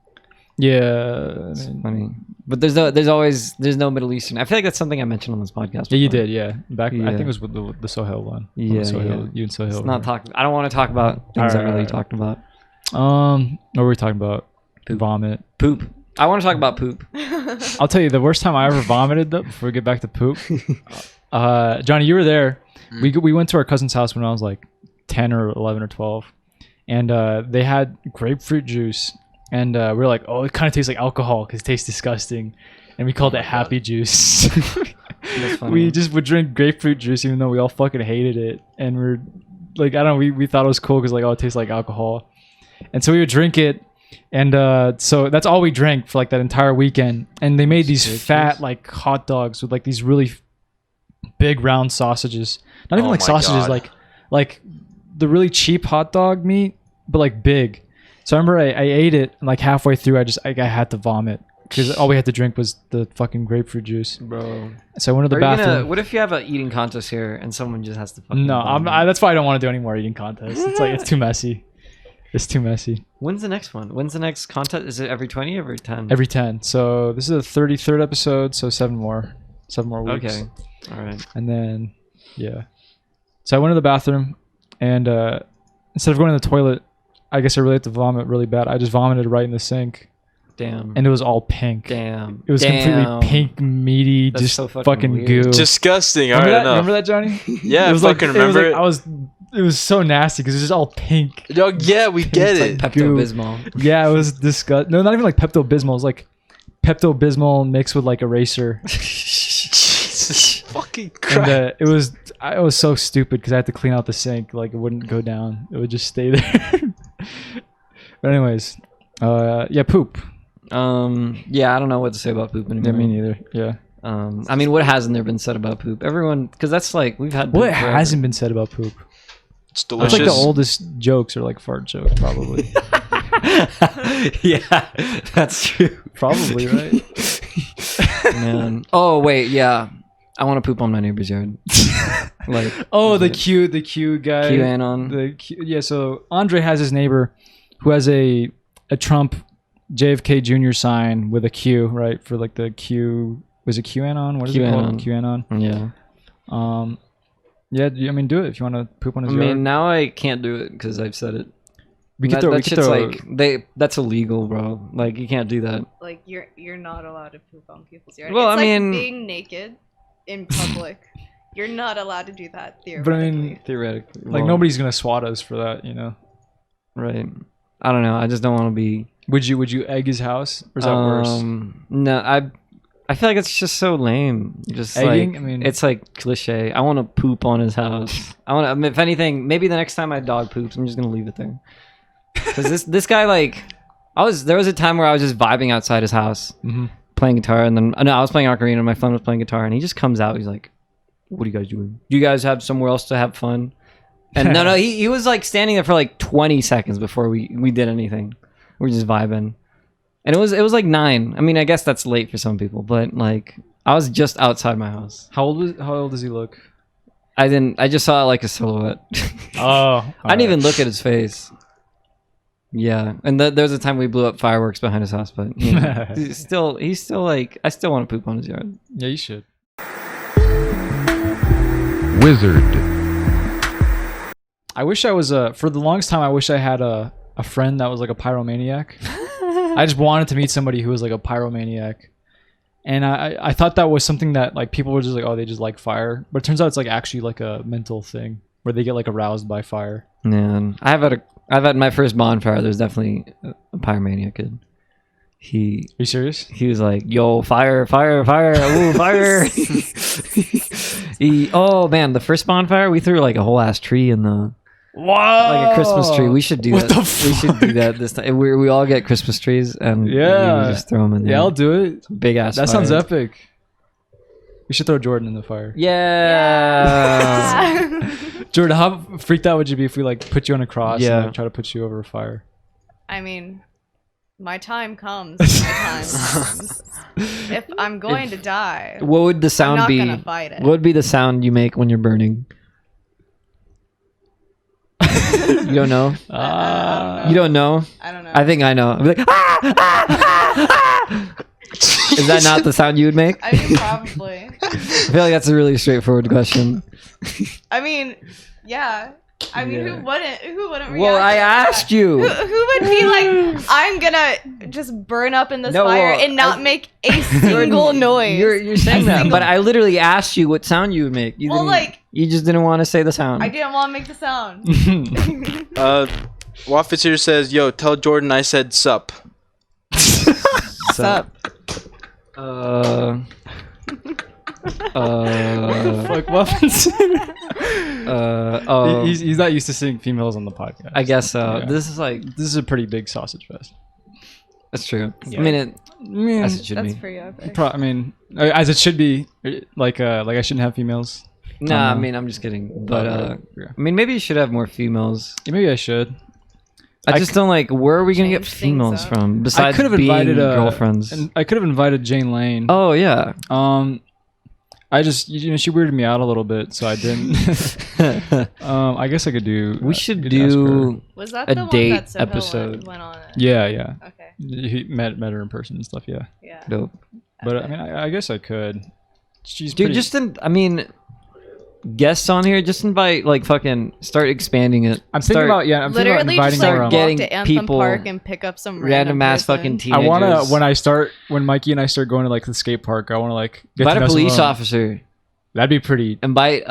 Yeah. It's funny, but there's no Middle Eastern. I feel like that's something I mentioned on this podcast. Yeah, you before. did. Yeah. Back. I Yeah. think it was with the Sohail one. Yeah, Sohail, yeah. you and Sohail. It's not talk. I don't want to talk about things I really talked about. What were we talking about? Poop. Vomit. Poop. I want to talk about poop. I'll tell you the worst time I ever vomited though. Before we get back to poop, Johnny, you were there. We went to our cousin's house when I was like 10 or 11 or 12, and they had grapefruit juice, and we were like, oh, it kind of tastes like alcohol because it tastes disgusting, and we called it happy juice. That's funny. We just would drink grapefruit juice even though we all fucking hated it, and we're like, I don't know, we thought it was cool because like, oh, it tastes like alcohol, and so we would drink it. And so that's all we drank for like that entire weekend. And they made these fat like hot dogs with like these really big round sausages. Not even Oh like my sausages, God. like the really cheap hot dog meat, but like big. So I remember I ate it, and like halfway through I had to vomit because all we had to drink was the fucking grapefruit juice. Bro. So I went to the bathroom. What if you have an eating contest here and someone just has to fucking No, vomit? that's why I don't want to do any more eating contests. It's like it's too messy. It's too messy. When's the next one? When's the next contest? Is it every 20 or every 10? Every 10. So this is the 33rd episode, so 7 more weeks. Okay. All right. And then yeah. So I went to the bathroom, and instead of going to the toilet, I guess I really had to vomit really bad. I just vomited right in the sink. Damn. And it was all pink. Damn. It was completely pink, meaty, That's just so fucking fucking weird. goo. Disgusting. All remember right, that? enough. Remember that, Johnny? Yeah, it I was fucking remember it. It was so nasty because it was just all pink. Yo, yeah, we get It's it. like Pepto-Bismol. Yeah, it was disgusting. No, not even like Pepto-Bismol. It was like Pepto-Bismol mixed with like eraser. Jesus fucking And Christ. I was so stupid because I had to clean out the sink. Like it wouldn't go down. It would just stay there. But anyways, yeah, poop. Yeah, I don't know what to say about poop anymore. Yeah, me neither. Yeah. I mean, what hasn't there been said about poop? Everyone, because that's like we've had. What poop forever. hasn't been said about poop? It's It's delicious. like the oldest jokes are like fart jokes, probably. Yeah, that's true. Probably, right? Man. Oh wait, yeah. I want to poop on my neighbor's yard. Like. Oh, the legit. Q guy. QAnon. The Q, yeah. So Andre has his neighbor who has a Trump JFK Jr. sign with a Q, right, for like the Q Was it QAnon? What is it called? QAnon. Yeah. Yeah. I mean, do it if you want to poop on his yard. I mean, now I can't do it because I've said it. That's illegal, bro. Like, you can't do that. Like, you're not allowed to poop on people's yard. Well, it's I mean, being naked in public. You're not allowed to do that theoretically. But I mean, theoretically, like nobody's gonna swat us for that, you know? Right. I don't know. I just don't want to be. Would you egg his house? Or is that worse? No, I feel like it's just so lame. Just Egging? like, I mean, it's like cliche. I want to poop on his house. If anything, maybe the next time my dog poops, I'm just gonna leave it there. Because this guy, like, there was a time where I was just vibing outside his house, playing guitar, and then I was playing ocarina, and my friend was playing guitar, and he just comes out. He's like, "What are you guys doing? Do you guys have somewhere else to have fun?" And no, he was like standing there for like 20 seconds before we did anything. We're just vibing, and it was like 9. I mean, I guess that's late for some people, but like I was just outside my house. How old does he look? I just saw like a silhouette. Oh, I didn't even look at his face. Yeah, and there was a time we blew up fireworks behind his house, but you know, he's still like, I still want to poop on his yard. Yeah, you should. Wizard. I wish I was for the longest time I wish I had a friend that was like a pyromaniac. I just wanted to meet somebody who was like a pyromaniac. And I thought that was something that like people were just like, oh, they just like fire. But it turns out it's like actually like a mental thing where they get like aroused by fire. Man, I've had my first bonfire. There's definitely a pyromaniac kid. Are you serious? He was like, "Yo, fire, fire, fire, ooh, fire!" Oh man, the first bonfire we threw like a whole ass tree in the. Wow! Like a Christmas tree. We should do what that. The fuck? We should do that this time. We all get Christmas trees and we just throw them in there. Yeah, I'll do it. Big ass. That fire. sounds epic. We should throw Jordan in the fire. Yeah. Jordan, how freaked out would you be if we like put you on a cross and like, try to put you over a fire? I mean, my time comes. My time comes. If I'm going to die, What would the sound be? I'm not gonna fight it. What would be the sound you make when you're burning? You don't know? You don't know? I don't know. I think I know. I'd be like, "Ah, ah, ah, ah." Is that not the sound you would make? I mean, probably. I feel like that's a really straightforward question. I mean, yeah. I mean, who wouldn't react? Well, I asked you. Who would be like, I'm gonna just burn up in this fire and not make a single noise? You're saying that, but I literally asked you what sound you would make. You just didn't want to say the sound. I didn't want to make the sound. Waffles here says, "Yo, tell Jordan I said sup." Sup? Fuck Waffles. He's not used to seeing females on the podcast. I guess so. Yeah. This is a pretty big sausage fest. That's true. Yeah. I mean, as it should That's be. pretty epic. I mean, as it should be. Like I shouldn't have females. Nah, I mean, I'm just kidding. But I mean, maybe you should have more females. Yeah, maybe I should. I just don't like. Where are we gonna get Change females things up. from? Besides I could have being invited girlfriends. and I could have invited Jane Lane. Oh yeah. I just she weirded me out a little bit, so I didn't. I guess I could do. We should do Was that a the one date that Soho episode. went on? Yeah. Okay. He met her in person and stuff. Yeah. Yeah. Dope. But Okay. I mean, I guess I could. She's Dude, pretty, I mean, guests on here. Just invite, like, fucking start expanding it. I'm thinking about Literally inviting just like her. walk getting to Anthem people- Park and pick up some random ass person. fucking I teenagers. wanna when Mikey and I start going to like the skate park. I wanna like get invite to a know some police of them. officer. That'd be pretty. Invite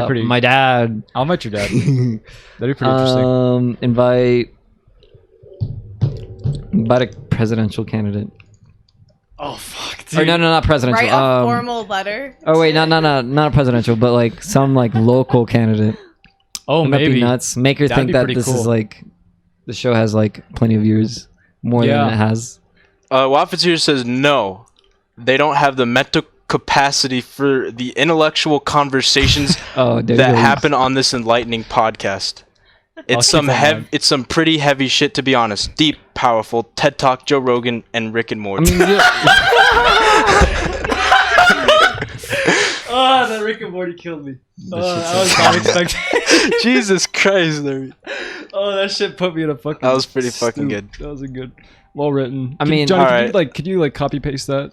pretty- my dad. I'll invite your dad. That'd be pretty interesting. Invite a presidential candidate. Oh fuck, Or no, not presidential. Write a formal letter. Oh wait, not a presidential, but like some like local candidate. Oh, Wouldn't that maybe be nuts. Make her That'd think be that pretty this is cool. like the show has like plenty of viewers, more Yeah. than it has. Waffles here says no. They don't have the mental capacity for the intellectual conversations Oh, there that you go. happen on this enlightening podcast. It's keep that in mind. it's some pretty heavy shit, to be honest. Deep, powerful TED Talk, Joe Rogan, and Rick and I Morty. mean, Oh, that Rick and Morty killed me. I was not expecting. Jesus Christ, Larry. Oh, that shit put me in a fucking. That was pretty fucking good. That was a good, well written. I mean, Johnny, alright. could you like copy paste that?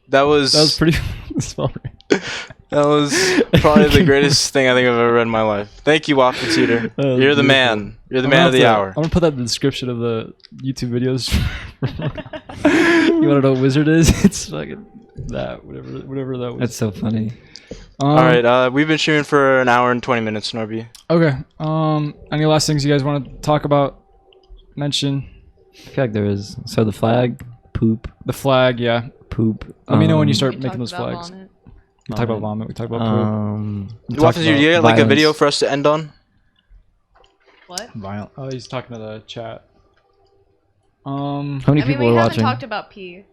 That was pretty small brain. That was probably the greatest thing I think I've ever read in my life. Thank you, Waffle Teeter. You're the man. You're the man of the hour. I'm gonna put that in the description of the YouTube videos. You wanna know what wizard is? It's fucking that, whatever that was. That's so funny. All right, we've been streaming for an hour and 20 minutes, Norby. Okay. Any last things you guys want to talk about? Mention? I feel like there is. So the flag, poop. The flag, yeah. Poop. Let me know when you We start talked making those about flags. vomit. We talked about vomit. We talked about poop. Waffle Teeter, do you have like a video for us to end on? What? Violent. Oh, he's talking to the chat. How many I mean, people we are haven't watching? talked about pee.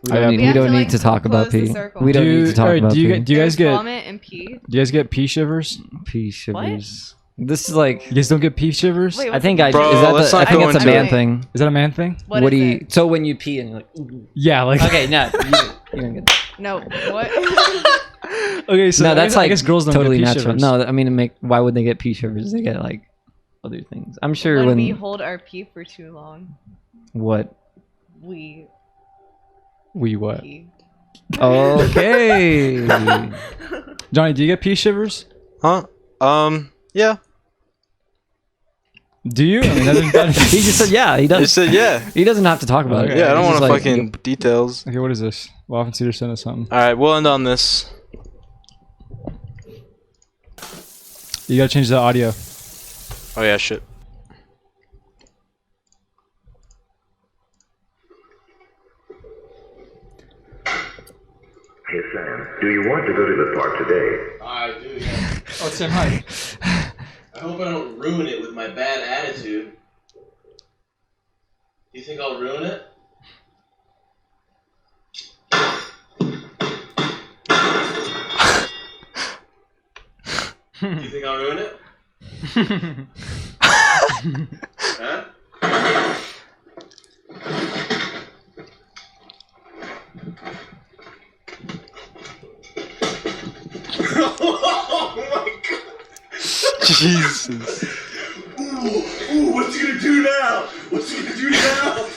We don't have to, need like, to talk about close the pee. circle. We don't need to talk about do you pee. guys get vomit and pee? do you guys get pee shivers? Pee shivers. This is like. You guys don't get pee shivers? Wait, I think I. Bro, Is that let's the, I not think go that's a into man it. thing. Is that a man thing? What do is you? it? So when you pee and you're like. Ooh. Yeah, like Okay, no, you don't get that. No, what? okay, so No, that's I like guess girls don't totally get pee natural. shivers. No, I mean, why would they get pee shivers? They get like other things. I'm sure when when we hold our pee for too long, what? we We what? pee. Okay. Johnny, do you get pee shivers? Huh? Yeah. Do you? I mean, He just said yeah. He I does. said yeah. He doesn't have to talk about it. Okay. Yeah, I don't He's want to just like, fucking details. Okay, what is this? Waffle Cedar sent us something. All right, we'll end on this. You gotta change the audio. Oh yeah, shit. Hey Sam, do you want to go to the park today? I do, yeah. Oh, Sam, hi. I hope I don't ruin it with my bad attitude. Do you think I'll ruin it? Do you think I'll ruin it? Huh? Oh my god! Jesus. Ooh, what's he gonna do now? What's he gonna do now?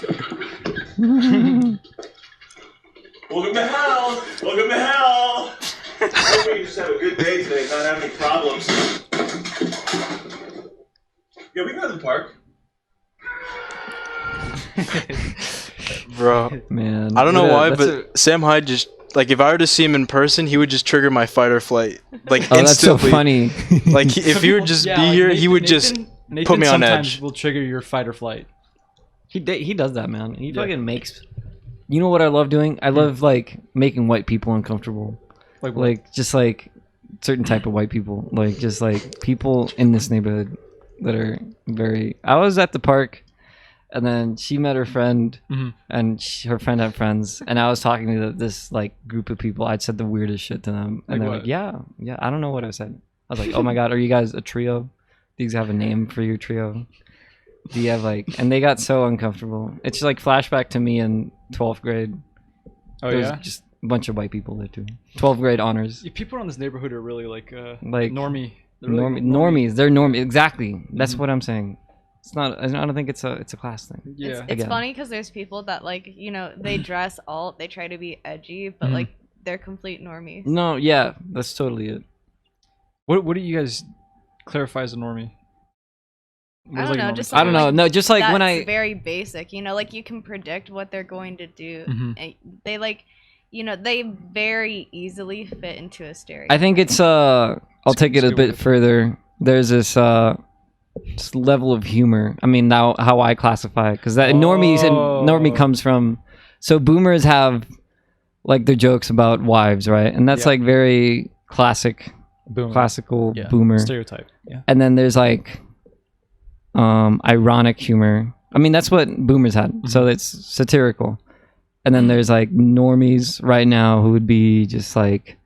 Welcome to hell! Welcome to hell! Hope we can just have a good day today, not have any problems. Yeah, we can go to the park. Bro. Man. I don't know Yeah, why, that's but Sam Hyde just, like, if I were to see him in person, he would just trigger my fight or flight. Like, Oh, that's so instantly. funny. Like, if he would just be here, he would just Nathan put me on sometimes edge. will trigger your fight or flight. He does that, man. He fucking makes. You know what I love doing? I love like making white people uncomfortable. Like, what? Like just like certain type of white people. Like just like people in this neighborhood that are very. I was at the park, and then she met her friend, Mhm. and her friend had friends, and I was talking to this like group of people. I'd said the weirdest shit to them, and Like they're what? like, "Yeah." I don't know what I said. I was like, "Oh my god, are you guys a trio? Do you guys have a name for your trio?" Do you have like, and they got so uncomfortable. It's like flashback to me in 12th grade. Oh There's yeah. just a bunch of white people there too. 12th grade honors. Yeah, people in this neighborhood are really like Like normie. They're really normies. They're normies. Exactly. That's Mhm. what I'm saying. It's not. I don't think it's a class thing. Yeah. It's Again. funny because there's people that like, you know, they dress alt, they try to be edgy, but Mhm. like they're complete normies. No, yeah, that's totally it. What do you guys clarify as a normie? What I is, don't know, normal just stuff? I don't know. No, just like That's when I. very basic, you know, like you can predict what they're going to do. Mhm. And they like, you know, they very easily fit into a stereotype. I think it's I'll take it a bit further. There's this just level of humor. I mean, now how I classify it, because that normies and normie comes from. So boomers have like their jokes about wives, right? And that's Yeah. like very classical Yeah. boomer. Stereotype. Yeah. And then there's like ironic humor. I mean, that's what boomers had. So it's satirical. And then there's like normies right now who would be just like,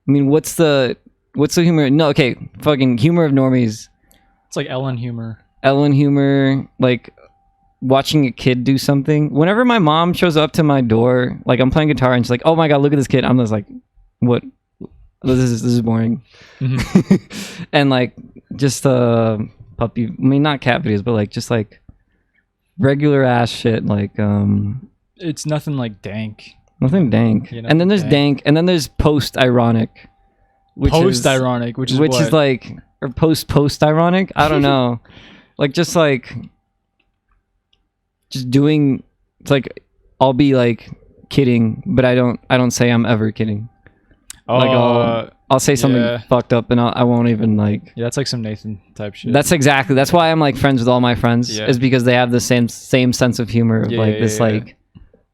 I mean, what's the humor? No, okay, fucking humor of normies. It's like Ellen humor. Ellen humor, like watching a kid do something. Whenever my mom shows up to my door, like I'm playing guitar and she's like, "Oh my god, look at this kid." I'm just like, "What? This is boring." And like just puppy. I mean, not cat videos, but like just like regular ass shit. Like It's nothing like dank. Nothing dank. Yeah, and then there's dank. dank, and then there's post-ironic. Post-ironic, which is which what? is like, or post-ironic. I don't know. Like just doing. It's like I'll be like kidding, but I don't say I'm ever kidding. Like I'll say something fucked up, and I won't even like. Yeah, that's like some Nathan type shit. That's why I'm like friends with all my friends. Yeah. Is because they have the same sense of humor. Of, like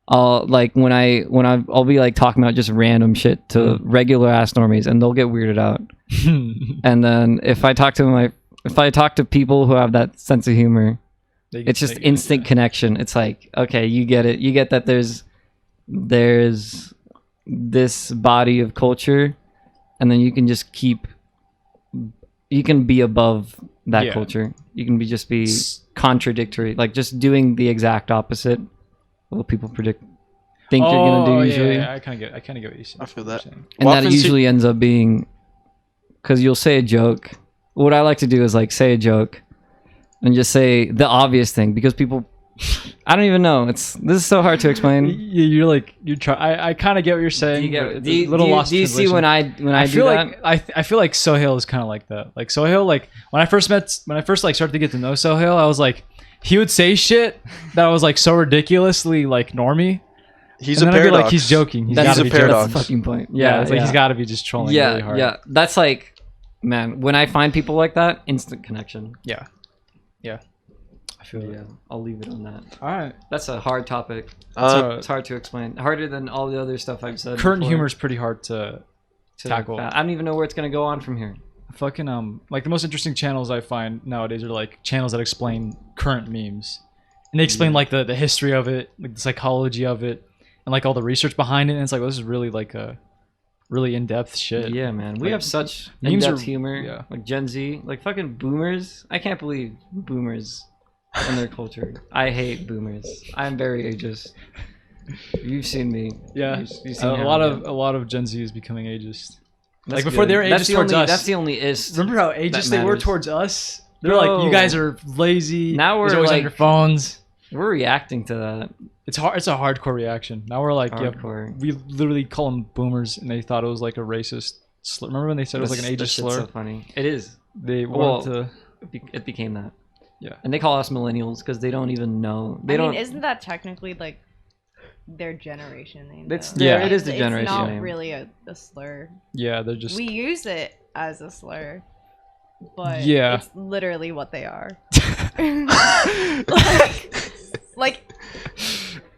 I'll like when I'll be like talking about just random shit to regular ass normies, and they'll get weirded out. And then if I talk to people who have that sense of humor, it's just instant connection. It's like, okay, you get it. You get that there's this body of culture, and then you can just you can be above that culture. You can be contradictory, like just doing the exact opposite of what people think you're gonna do usually. Yeah, I kind of get what you're saying. I feel that. And Well, that often usually ends up being because you'll say a joke. What I like to do is like say a joke and just say the obvious thing because people, I don't even know. This is so hard to explain. You're trying. I kind of get what you're saying. Do you see when I do that? I feel like Sohail is kind of like that. Like Sohail, like when I first like started to get to know Sohail, I was like, he would say shit that was like so ridiculously like normie. He's and a then I'd be paradox. like, he's joking. That's a paradox. That's the fucking point. Yeah, it's like he's got to be just trolling really hard. Yeah, that's like, man, when I find people like that, instant connection. Yeah. I feel Yeah, I'll leave it on that. All right. That's a hard topic. It's hard to explain. Harder than all the other stuff I've said. Current before humor is pretty hard to tackle. I don't even know where it's gonna go on from here. Fucking like the most interesting channels I find nowadays are like channels that explain current memes, and they explain like the history of it, like the psychology of it, and like all the research behind it. And it's like, well, this is really like a really in-depth shit. Yeah, man. We Like, have such memes in-depth are- humor. yeah. Like Gen Z, like fucking boomers. I can't believe boomers and their culture. I hate boomers. I'm very ageist. You've seen me. Yeah, You've seen a how lot I of am. a lot of Gen Z is becoming ageist. That's like before good. they were That's ageist the towards only- us. That's the only is. Remember how ageist they were matters. towards us? They're like, you guys are lazy. Now we're you're always on like- your phones. We're reacting to that. It's hard. It's a hardcore reaction. Now we're like, Hardcore. yeah, we literally call them boomers, and they thought it was like a racist slur. Remember when they said it was like an That ageist shit's slur? so funny. It is. They Well, wanted to. It became that. Yeah. And they call us millennials because they don't even know. They don't. Isn't that technically like their generation name? It's though? Yeah. it is the generation It's not name. really a slur. Yeah, they're just. We use it as a slur, but Yeah. it's literally what they are.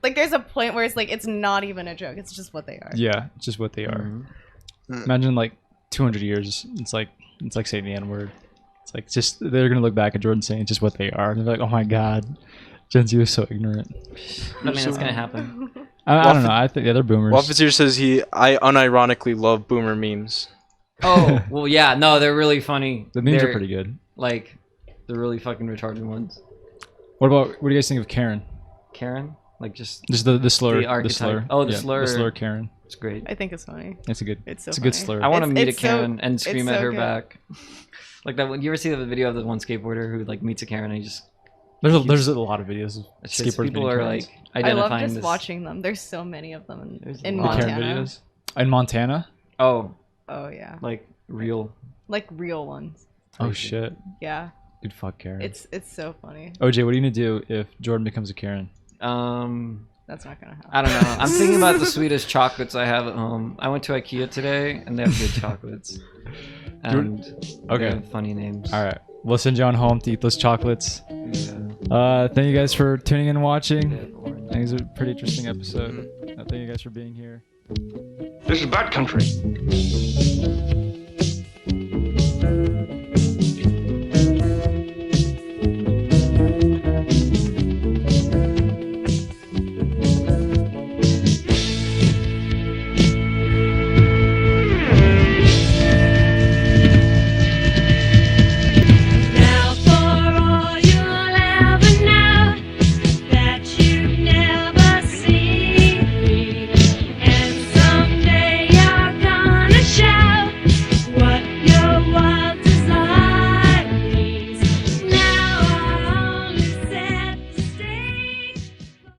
like there's a point where it's like it's not even a joke. It's just what they are. Yeah, it's just what they are. Mhm. Imagine like 200 years. It's like saying the N word. It's like just they're gonna look back at Jordan saying it's just what they are, and they're like, oh my god, Gen Z was so ignorant. I mean, it's gonna happen. I don't know. I think they're boomers. Waffeteer says I unironically love boomer memes. Oh well, yeah. No, they're really funny. The memes They're, are pretty good. Like, the really fucking retarded ones. What do you guys think of Karen? Karen, like just The slur. The archetype. slur. Oh, the Yeah, slur. The slur Karen. it's great. I think it's funny. It's a good. It's so It's a good funny. slur. I want to meet a It's so- Karen and scream it's at so her good. back. Like that one. You ever see the video of the one skateboarder who like meets a Karen and he just There's a lot of videos of it's just- skateboarders. people meeting are Karens. like I identifying love just this. watching them. There's so many of them There's in a the lot. Karen Montana. videos in Montana. Oh, Oh yeah, like real. like real ones. Oh Crazy. shit, Yeah, dude, fuck Karen. it's so funny. OJ, what are you gonna do if Jordan becomes a Karen? That's not gonna happen. I don't know. I'm thinking about the Swedish chocolates I have at home. I went to IKEA today and they have good chocolates. And Okay. they have funny names. All right, we'll send you on home to eat those chocolates. Yeah. Thank you guys for tuning in and watching. They have orange. I think it's a pretty interesting episode. Thank you guys for being here. This is bad country.